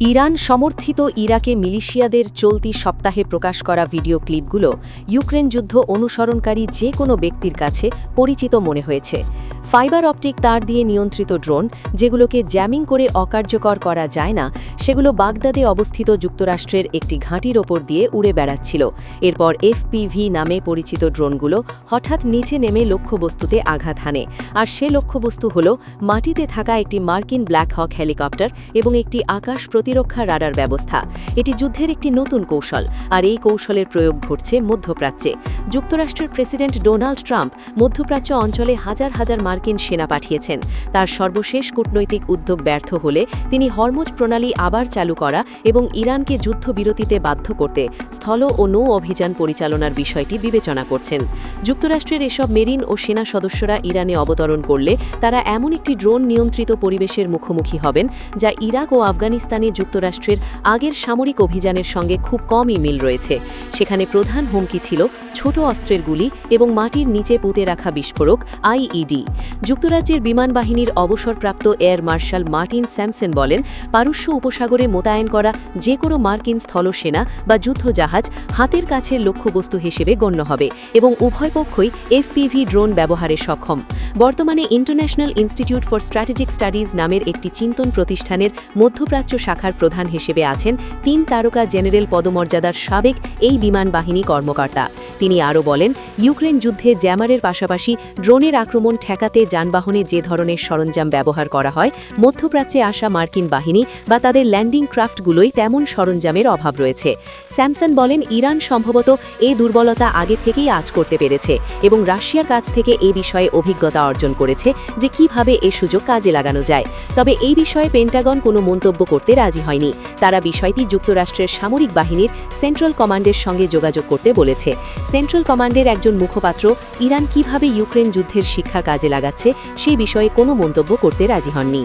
Iran সমর্থিত ইরাকে মিলিশিয়াদের চলতি সপ্তাহে প্রকাশ করা ভিডিও ক্লিপগুলো ইউক্রেন যুদ্ধ অনুসরণকারী যে কোনো ব্যক্তির কাছে পরিচিত মনে হয়েছে। ফাইবার অপটিক তার দিয়ে নিয়ন্ত্রিত ড্রোন, যেগুলোকে জ্যামিং করে অকার্যকর করা যায় না, সেগুলো বাগদাদে অবস্থিত যুক্তরাষ্ট্রের একটি ঘাঁটির ওপর দিয়ে উড়ে বেড়াচ্ছিল। এরপর এফপিভি নামে পরিচিত ড্রোনগুলো হঠাৎ নিচে নেমে লক্ষ্যবস্তুতে আঘাত হানে, আর সে লক্ষ্যবস্তু হল মাটিতে থাকা একটি মার্কিন ব্ল্যাক হক হেলিকপ্টার এবং একটি আকাশ প্রতিরক্ষা রাডার ব্যবস্থা। এটি যুদ্ধের একটি নতুন কৌশল, আর এই কৌশলের প্রয়োগ ঘটছে মধ্যপ্রাচ্যে। যুক্তরাষ্ট্রের প্রেসিডেন্ট ডোনাল্ড ট্রাম্প মধ্যপ্রাচ্য অঞ্চলে হাজার হাজার মার্কিন সেনা পাঠিয়েছেন। তার সর্বশেষ কূটনৈতিক উদ্যোগ ব্যর্থ হলে তিনি হরমুজ প্রণালী আবার চালু করা এবং ইরানকে যুদ্ধবিরতিতে বাধ্য করতে স্থল ও নৌ অভিযান পরিচালনার বিষয়টি বিবেচনা করছেন। যুক্তরাষ্ট্রের এসব মেরিন ও সেনা সদস্যরা ইরানে অবতরণ করলে তারা এমন একটি ড্রোন নিয়ন্ত্রিত পরিবেশের মুখোমুখি হবেন যা ইরাক ও আফগানিস্তানে যুক্তরাষ্ট্রের আগের সামরিক অভিযানের সঙ্গে খুব কমই মিল রয়েছে। সেখানে প্রধান হুমকি ছিল ছোট অস্ত্রের গুলি এবং মাটির নিচে পুঁতে রাখা বিস্ফোরক আইইডি। যুক্তরাজ্যের বিমান বাহিনীর অবসরপ্রাপ্ত এয়ার মার্শাল মার্টিন স্যামসন বলেন, পারস্য উপসাগরে মোতায়েন করা যে কোনো মার্কিন স্থলসেনা বা যুদ্ধজাহাজ হাতের কাছের লক্ষ্যবস্তু হিসেবে গণ্য হবে এবং উভয় পক্ষই এফপিভি ড্রোন ব্যবহারে সক্ষম। বর্তমানে international institute for strategic studies নামের একটি চিন্তন প্রতিষ্ঠানের মধ্যপ্রাচ্য শাখার প্রধান হিসেবে আছেন ৩ তারকা জেনারেল পদমর্যাদার সাবেক এই বিমান বাহিনী কর্মকর্তা। তিনি আরও বলেন, ইউক্রেন যুদ্ধে জ্যামারের পাশাপাশি ড্রোনের আক্রমণ ঠেকাতে যানবাহনে যে ধরনের সরঞ্জাম ব্যবহার করা হয়, মধ্যপ্রাচ্যে আসা মার্কিন বাহিনী বা তাদের ল্যান্ডিং ক্রাফটগুলোই তেমন সরঞ্জামের অভাব রয়েছে। স্যামসন বলেন, ইরান সম্ভবত এই দুর্বলতা আগে থেকেই আঁচ করতে পেরেছে এবং রাশিয়ার কাছ থেকে এ বিষয়ে অভিজ্ঞতা অর্জন করেছে যে কিভাবে এ সুযোগ কাজে লাগানো যায়। তবে এই বিষয়ে পেন্টাগন কোনো মন্তব্য করতে রাজি হয়নি। তারা বিষয়টি যুক্তরাষ্ট্রের সামরিক বাহিনীর সেন্ট্রাল কমান্ডের সঙ্গে যোগাযোগ করতে বলেছে। সেন্ট্রাল কমান্ডের একজন মুখপাত্র ইরান কিভাবে ইউক্রেন যুদ্ধের শিক্ষা কাজে লাগাচ্ছে সেই বিষয়ে কোনো মন্তব্য করতে রাজি হননি।